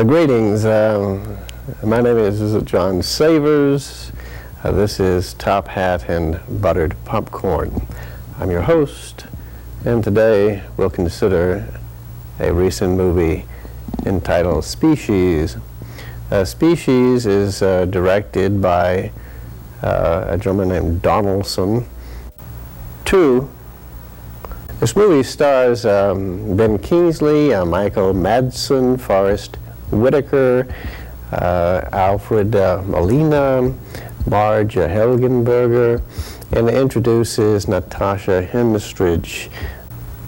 Greetings. My name is John Savers. This is Top Hat and Buttered Popcorn. I'm your host, and today we'll consider a recent movie entitled Species. Species is directed by a gentleman named Donaldson. This movie stars Ben Kingsley, Michael Madsen, Whitaker, Alfred Molina, Roger Donaldson, and introduces Natasha Henstridge.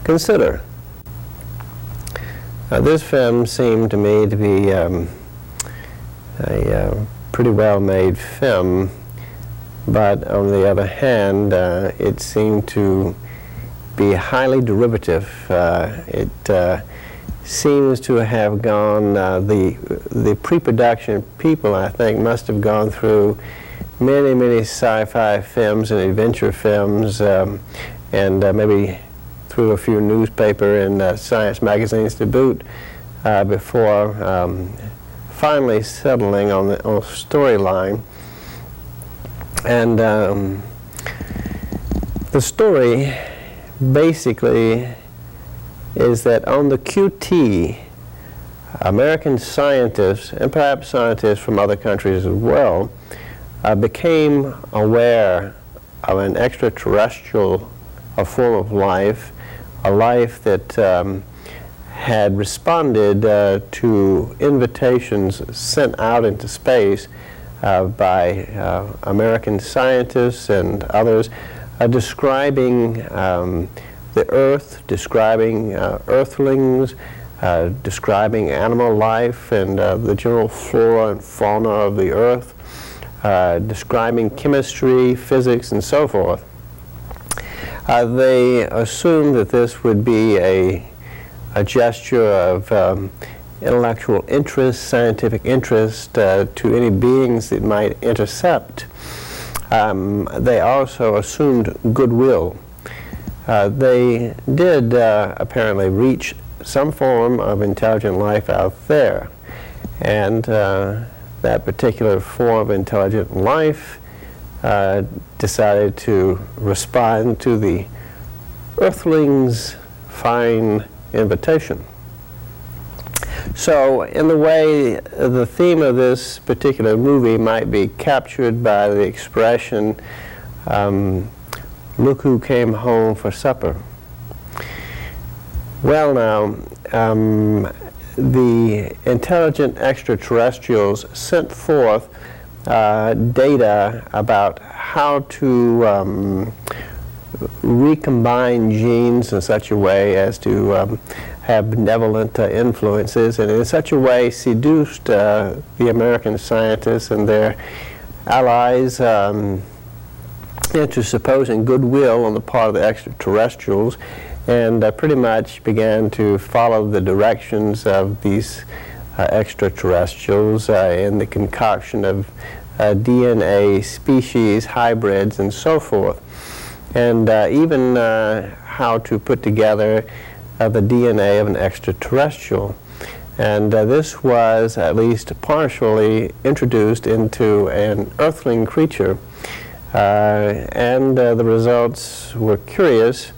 Consider. This film seemed to me to be a pretty well-made film, but on the other hand, it seemed to be highly derivative. It seems to have gone, the pre-production people, I think, must have gone through many sci-fi films and adventure films, and maybe through a few newspaper and science magazines to boot, before finally settling on the storyline. And the story basically is that on the QT, American scientists, and perhaps scientists from other countries as well, became aware of an extraterrestrial form of life, a life that had responded to invitations sent out into space by American scientists and others, describing the Earth, describing Earthlings, describing animal life and the general flora and fauna of the Earth, describing chemistry, physics, and so forth. They assumed that this would be a gesture of intellectual interest, scientific interest to any beings that might intercept. They also assumed goodwill. They did apparently reach some form of intelligent life out there, and that particular form of intelligent life decided to respond to the Earthlings' fine invitation. So, in the way the theme of this particular movie might be captured by the expression, "Look who came home for supper." Well, now, the intelligent extraterrestrials sent forth data about how to recombine genes in such a way as to have benevolent influences, and in such a way seduced the American scientists and their allies into supposing goodwill on the part of the extraterrestrials, and pretty much began to follow the directions of these extraterrestrials in the concoction of DNA, species, hybrids, and so forth, and even how to put together the DNA of an extraterrestrial. And this was at least partially introduced into an Earthling creature, and the results were curious.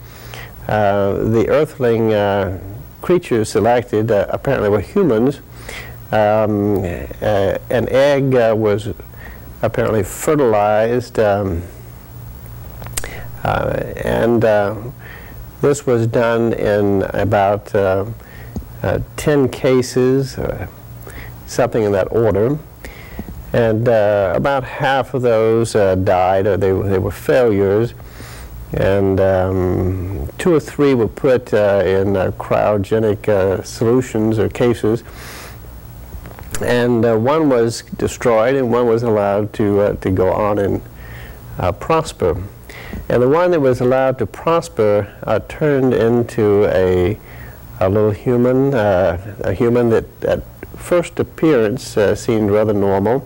The Earthling creatures selected apparently were humans. An egg was apparently fertilized, and this was done in about 10 cases, something in that order. And about half of those died, or they were failures. And 2 or 3 were put in cryogenic solutions or cases. And 1 was destroyed, and 1 was allowed to go on and prosper. And the one that was allowed to prosper turned into a little human, a human that at first appearance seemed rather normal,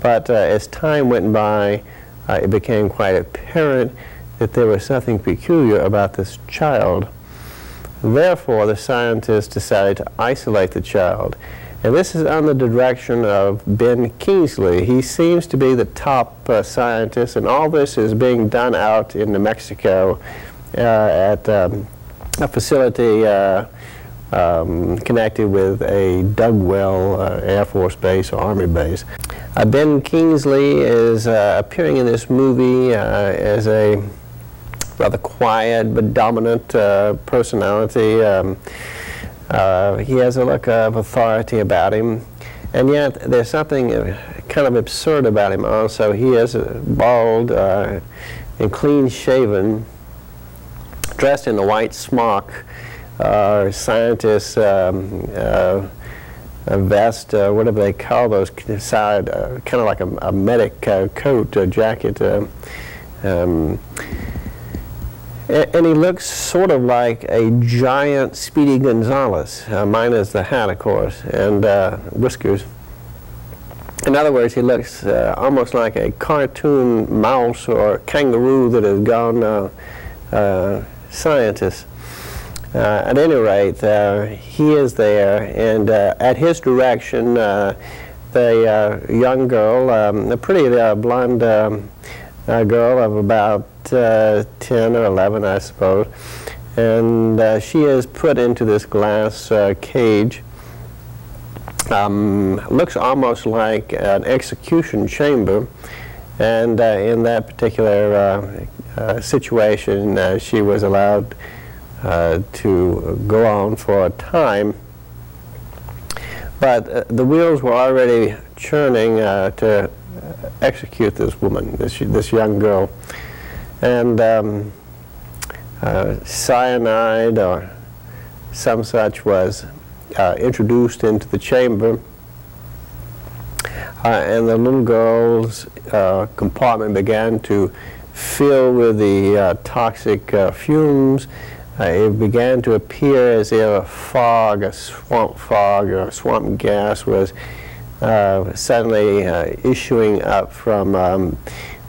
but as time went by, it became quite apparent that there was something peculiar about this child. Therefore, the scientists decided to isolate the child, And this is under the direction of Ben Kingsley. He seems to be the top scientist, and all this is being done out in New Mexico at a facility connected with a Dugwell Air Force Base or Army base. Ben Kingsley is appearing in this movie as a rather quiet but dominant personality. He has a look of authority about him, and yet there's something kind of absurd about him also. He is bald and clean-shaven, dressed in a white smock, scientist vest, whatever they call those, side, kind of like a medic coat, jacket. And he looks sort of like a giant Speedy Gonzales, minus the hat, of course, and whiskers. In other words, he looks almost like a cartoon mouse or kangaroo that has gone scientist. At any rate, he is there, and at his direction, the young girl, a pretty blonde girl of about 10 or 11, I suppose, and she is put into this glass cage. Looks almost like an execution chamber, and in that particular situation, she was allowed to go on for a time, but the wheels were already churning to execute this woman, this young girl, and cyanide or some such was introduced into the chamber, and the little girl's compartment began to fill with the toxic fumes. It began to appear as if a fog, a swamp fog or swamp gas was suddenly issuing up from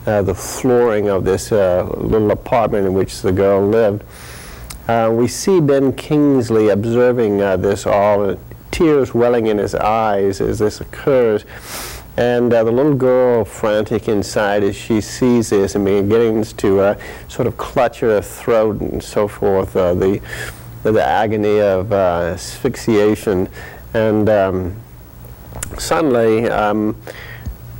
the flooring of this little apartment in which the girl lived. We see Ben Kingsley observing this all, tears welling in his eyes as this occurs, and the little girl, frantic inside as she sees this and begins to sort of clutch her throat and so forth, the agony of asphyxiation, and suddenly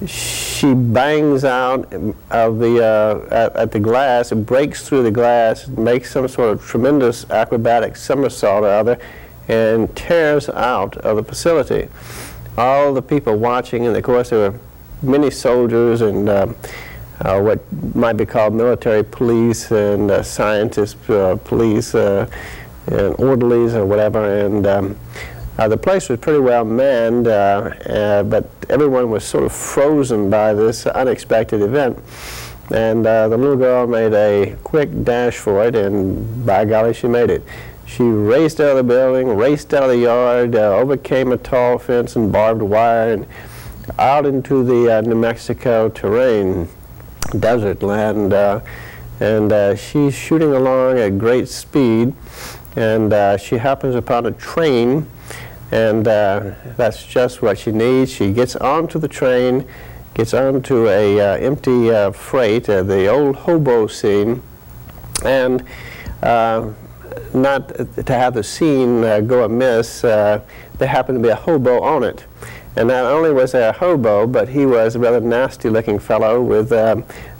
she bangs out of the at the glass and breaks through the glass, makes some sort of tremendous acrobatic somersault or other, and tears out of the facility. All the people watching, and of course there were many soldiers and what might be called military police and scientist police and orderlies or whatever, and the place was pretty well manned, but everyone was sort of frozen by this unexpected event. And the little girl made a quick dash for it, and by golly, she made it. She raced out of the building, raced out of the yard, overcame a tall fence and barbed wire, and out into the New Mexico terrain, desert land, and she's shooting along at great speed, and she happens upon a train, and that's just what she needs. She gets onto the train, gets onto a empty freight, the old hobo scene, and not to have the scene go amiss, there happened to be a hobo on it. And not only was there a hobo, but he was a rather nasty-looking fellow with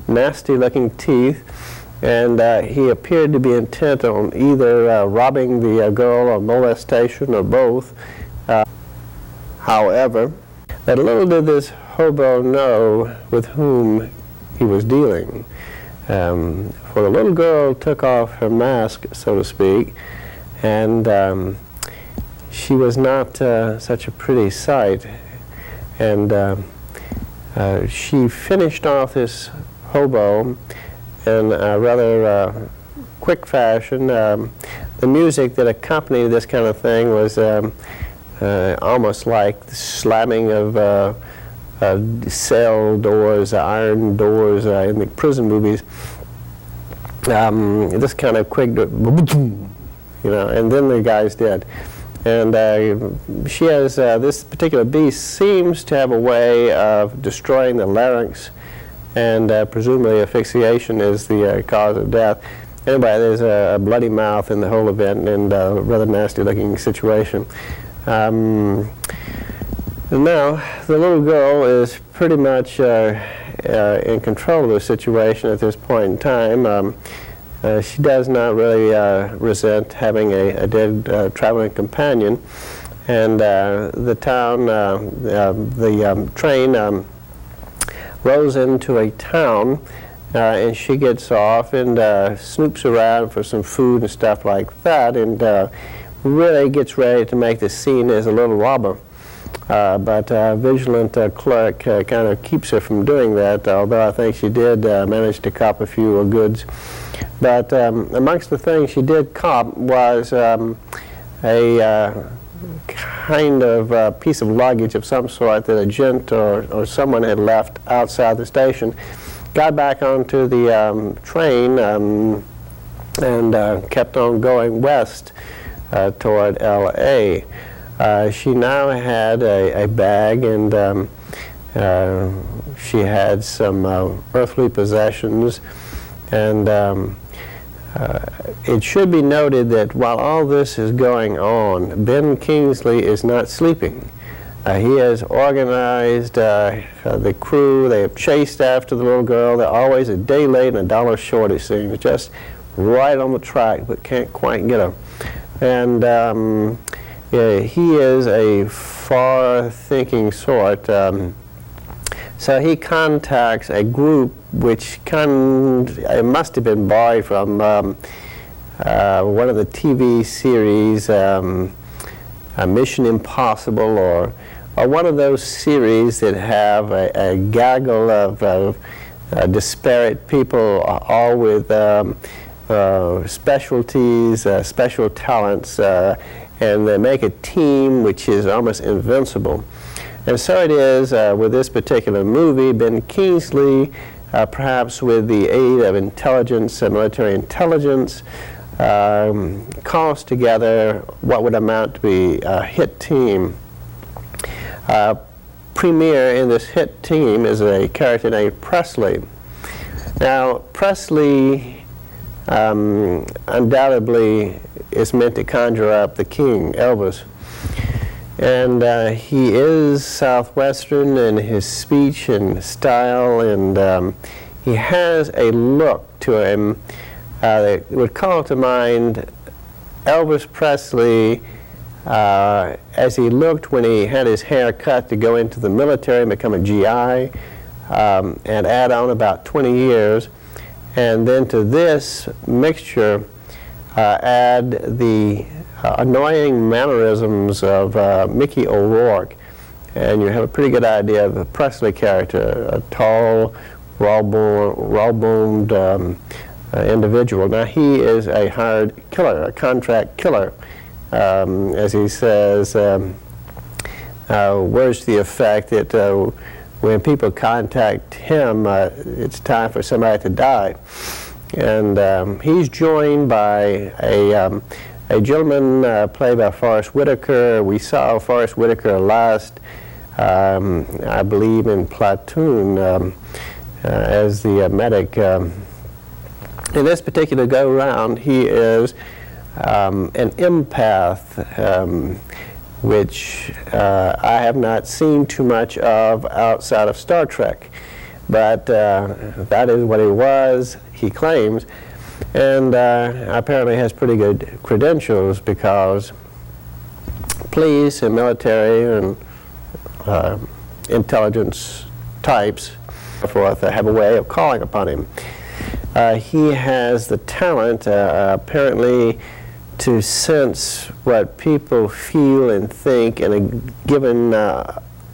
nasty-looking teeth, and he appeared to be intent on either robbing the girl or molestation or both. However, that little did this hobo know with whom he was dealing. For the little girl took off her mask, so to speak, and she was not such a pretty sight. And she finished off this hobo in a rather quick fashion. The music that accompanied this kind of thing was almost like the slamming of cell doors, iron doors in the prison movies. This kind of quick, you know, and then the guy's dead. And she has, this particular beast seems to have a way of destroying the larynx, and presumably asphyxiation is the cause of death. Anyway, there's a bloody mouth in the whole event, and a rather nasty looking situation. And now the little girl is pretty much in control of the situation at this point in time. She does not really resent having a dead traveling companion, and the town, the train rolls into a town, and she gets off and snoops around for some food and stuff like that, and really gets ready to make the scene as a little robber. But a vigilant clerk kind of keeps her from doing that, although I think she did manage to cop a few goods. But amongst the things she did cop was a kind of piece of luggage of some sort that a gent or someone had left outside the station. Got back onto the train and kept on going west toward L.A. She now had a bag, and she had some earthly possessions, and it should be noted that while all this is going on, Ben Kingsley is not sleeping. He has organized the crew. They have chased after the little girl. They're always a day late and $1 short, it seems, just right on the track, but can't quite get her. And yeah, he is a far-thinking sort. So he contacts a group which it must have been borrowed from one of the TV series, Mission Impossible, or one of those series that have a gaggle of disparate people, all with specialties, special talents, and they make a team which is almost invincible. And so it is with this particular movie. Ben Kingsley, perhaps with the aid of intelligence, military intelligence, calls together what would amount to be a hit team. Premier in this hit team is a character named Presley. Now, Presley undoubtedly is meant to conjure up the king, Elvis. And he is Southwestern in his speech and style, and he has a look to him that would call to mind Elvis Presley as he looked when he had his hair cut to go into the military and become a GI, and add on about 20 years. And then to this mixture, add the annoying mannerisms of Mickey O'Rourke, and you have a pretty good idea of the Presley character, a tall, raw-boned individual. Now, he is a hired killer, a contract killer. As he says, words to the effect that when people contact him, it's time for somebody to die. And he's joined by a gentleman played by Forrest Whitaker. We saw Forrest Whitaker last, I believe, in Platoon as the medic. In this particular go-round, he is an empath, which I have not seen too much of outside of Star Trek. But that is what he was, he claims, and apparently has pretty good credentials, because police and military and intelligence types, so forth, have a way of calling upon him. He has the talent, apparently, to sense what people feel and think in a given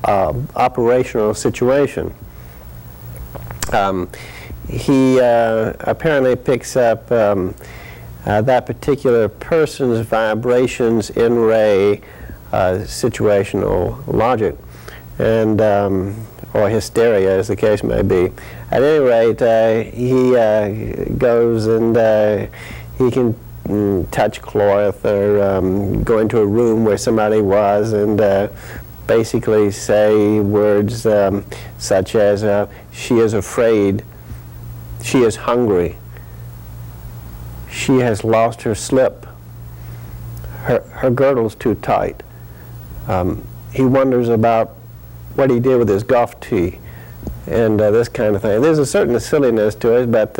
operational situation. He apparently picks up that particular person's vibrations in ray situational logic, and or hysteria, as the case may be. At any rate, he goes and he can touch cloth or go into a room where somebody was and basically say words such as she is afraid, she is hungry, she has lost her slip, her girdle's too tight. He wonders about what he did with his golf tee and this kind of thing. There's a certain silliness to it, but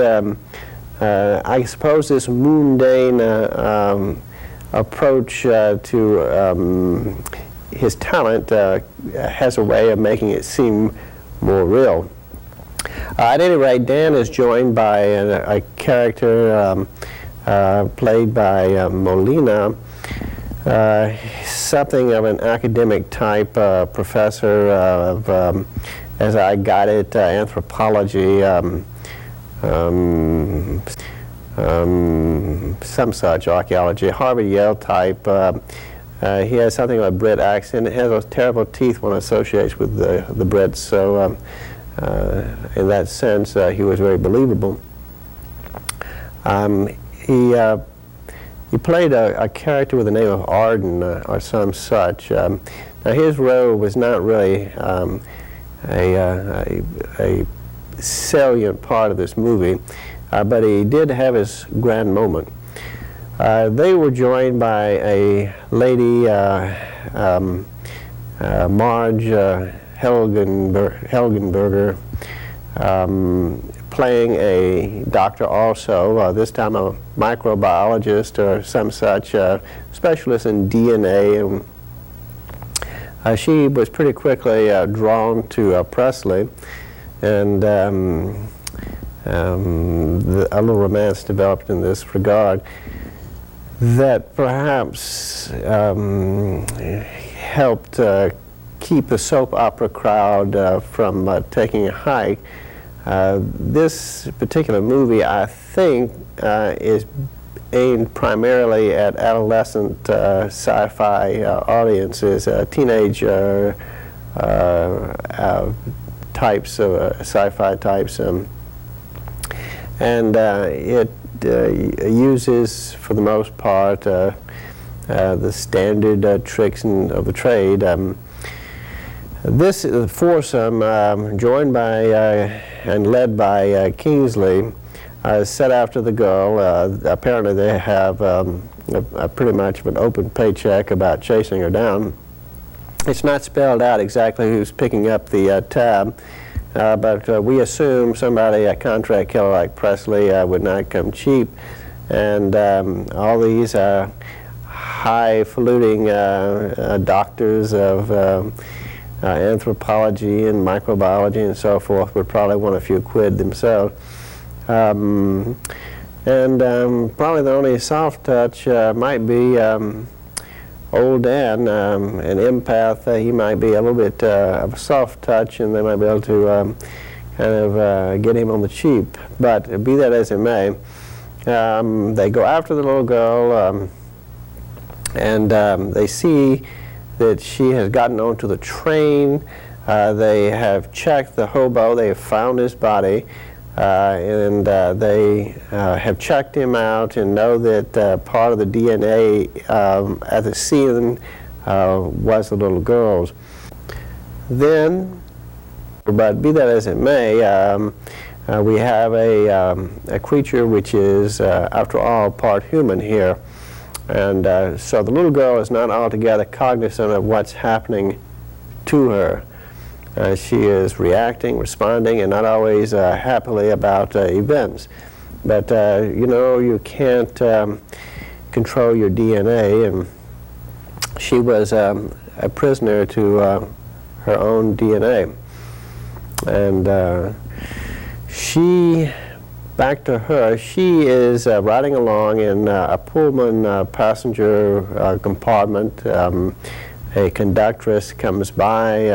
I suppose this mundane approach to his talent has a way of making it seem more real. At any rate, Dan is joined by a character played by Molina, something of an academic type professor of, as I got it, anthropology, some such, archaeology, Harvard-Yale type. He has something of a bred accent. It has those terrible teeth one associates with the Brits, so in that sense he was very believable. He played a character with the name of Arden or some such. Now his role was not really a salient part of this movie, but he did have his grand moment. They were joined by a lady, Marge Helgenberger, playing a doctor also, this time a microbiologist or some such, specialist in DNA. She was pretty quickly drawn to Presley, and a little romance developed in this regard that perhaps helped keep the soap opera crowd from taking a hike. This particular movie, I think, is aimed primarily at adolescent sci-fi audiences, teenage types of sci-fi types, and it uses, for the most part, the standard tricks of the trade. This foursome, joined by and led by Kingsley, set after the girl. Apparently they have pretty much of an open paycheck about chasing her down. It's not spelled out exactly who's picking up the tab, but we assume somebody, a contract killer like Presley, would not come cheap. And all these highfalutin doctors of anthropology and microbiology and so forth would probably want a few quid themselves. Probably the only soft touch might be old Dan, an empath. He might be a little bit of a soft touch, and they might be able to kind of get him on the cheap. But be that as it may, they go after the little girl, and they see that she has gotten onto the train. They have checked the hobo. They have found his body, and they have checked him out and know that part of the DNA at the scene was the little girl's. Then, but be that as it may, we have a creature which is, after all, part human here. And so the little girl is not altogether cognizant of what's happening to her. She is reacting, responding, and not always happily about events. But you know, you can't control your DNA, and she was a prisoner to her own DNA. And back to her, she is riding along in a Pullman passenger compartment. A conductress comes by,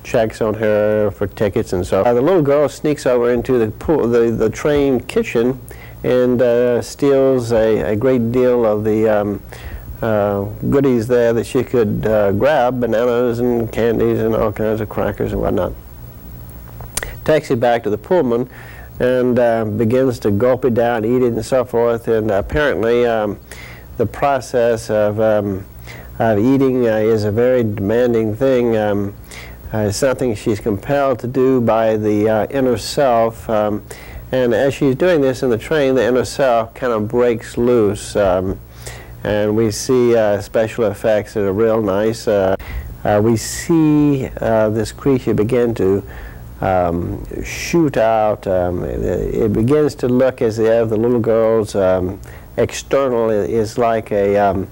checks on her for tickets and so on. The little girl sneaks over into the train kitchen and steals a great deal of the goodies there that she could grab, bananas and candies and all kinds of crackers and whatnot. Takes it back to the Pullman, and begins to gulp it down, eat it, and so forth. And apparently the process of eating is a very demanding thing. It's something she's compelled to do by the inner self. And as she's doing this in the train, the inner self kind of breaks loose. And we see special effects that are real nice. We see this creature begin to shoot out. It begins to look as if the little girl's external is like a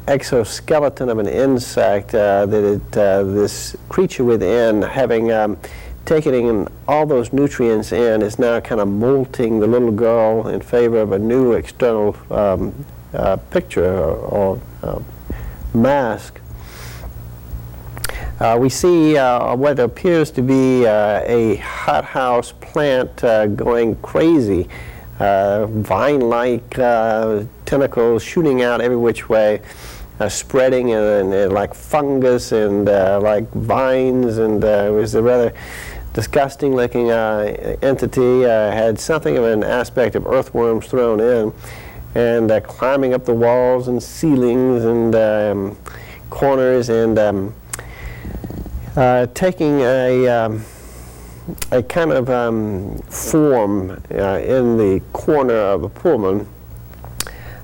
exoskeleton of an insect, this creature within, having taken in all those nutrients in, is now kind of molting the little girl in favor of a new external picture or mask. We see what appears to be a hothouse plant going crazy, vine-like tentacles shooting out every which way, spreading and like fungus and like vines, and it was a rather disgusting-looking entity. Had something of an aspect of earthworms thrown in, and climbing up the walls and ceilings and corners, and taking a kind of form in the corner of the Pullman.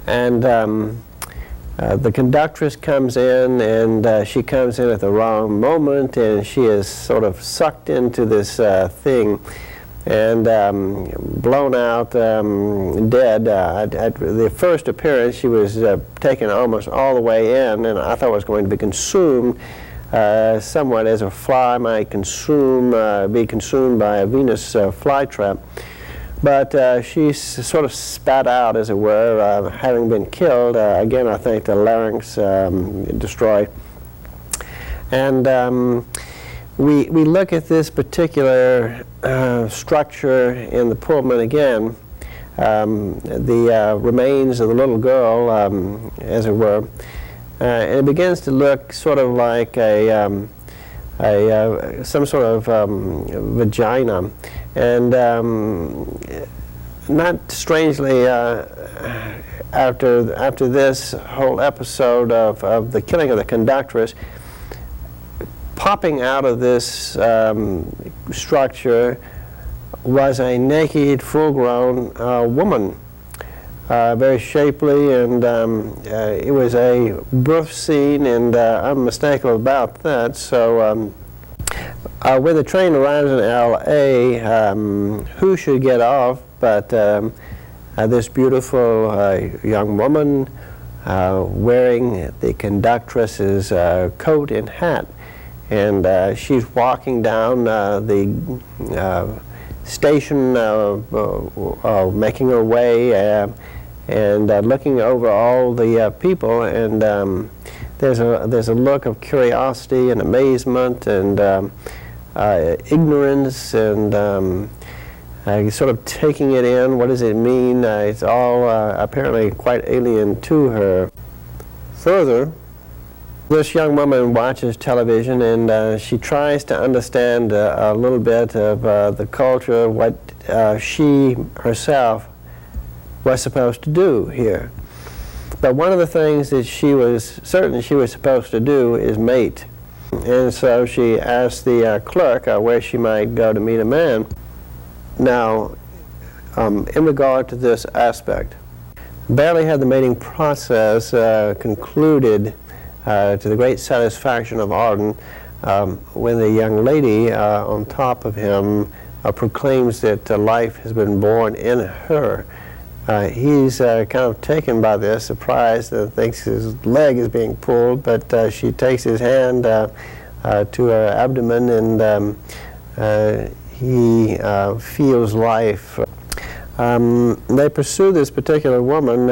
And the conductress comes in, and she comes in at the wrong moment, and she is sort of sucked into this thing and blown out dead. At the first appearance, she was taken almost all the way in, and I thought it was going to be consumed somewhat as a fly might be consumed by a Venus flytrap. But she's sort of spat out, as it were, having been killed. Again, I think the larynx destroyed. And we look at this particular structure in the Pullman again, the remains of the little girl, as it were, and it begins to look sort of like some sort of vagina. And not strangely, after this whole episode of the killing of the conductress, popping out of this structure was a naked, full-grown woman, very shapely, and it was a birth scene, and unmistakable about that. So when the train arrives in L.A., who should get off but this beautiful young woman wearing the conductress's coat and hat. And she's walking down the station, making her way and looking over all the people, and there's a look of curiosity and amazement and ignorance, and sort of taking it in. What does it mean? It's all apparently quite alien to her. Further, this young woman watches television, and she tries to understand a little bit of the culture, what she herself was supposed to do here. But one of the things that she was certain she was supposed to do is mate. And so she asked the clerk where she might go to meet a man. Now, in regard to this aspect, barely had the mating process concluded to the great satisfaction of Arden when the young lady on top of him proclaims that life has been born in her. He's kind of taken by this, surprised, thinks his leg is being pulled, but she takes his hand to her abdomen, and he feels life. They pursue this particular woman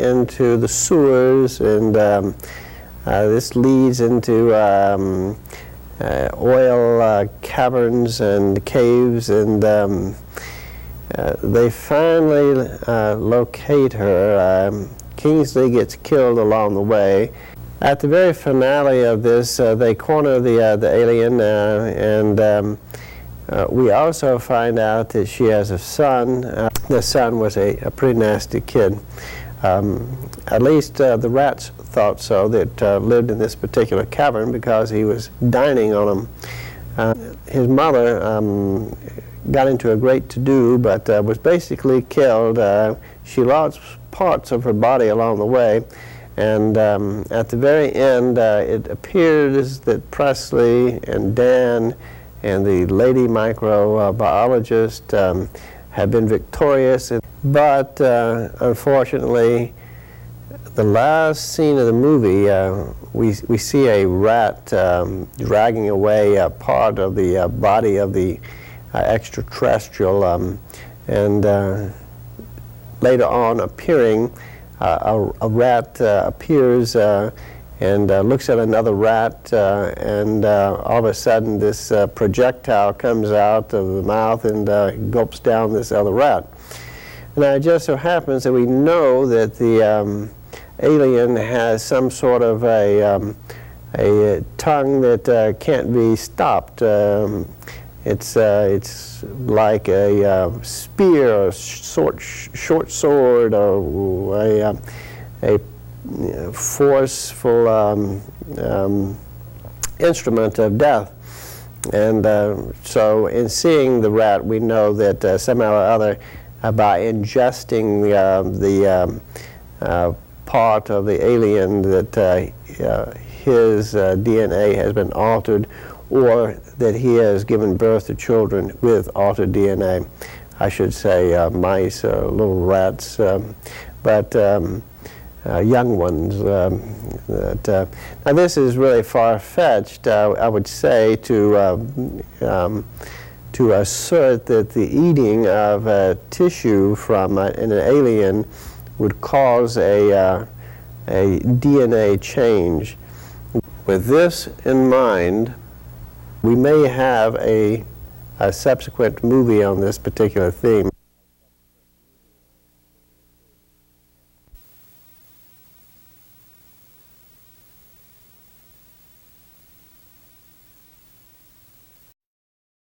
into the sewers, and this leads into oil caverns and caves, and they finally locate her. Kingsley gets killed along the way. At the very finale of this, they corner the alien, and We also find out that she has a son. The son was a pretty nasty kid. At least the rats thought so, that lived in this particular cavern, because he was dining on them. His mother got into a great to-do, but was basically killed. She lost parts of her body along the way, and at the very end it appears that Presley and Dan and the lady microbiologist have been victorious, but unfortunately the last scene of the movie, we see a rat dragging away a part of the body of the extraterrestrial, and later on appearing, a rat appears and looks at another rat, and all of a sudden this projectile comes out of the mouth and gulps down this other rat. Now it just so happens that we know that the alien has some sort of a tongue that can't be stopped. It's like a spear, or short sword, or a forceful instrument of death. And so in seeing the rat, we know that somehow or other, by ingesting the part of the alien, that his DNA has been altered, or that he has given birth to children with altered DNA. I should say mice, little rats, but young ones. Now this is really far-fetched, I would say, to assert that the eating of tissue from an alien would cause a DNA change. With this in mind, we may have a subsequent movie on this particular theme.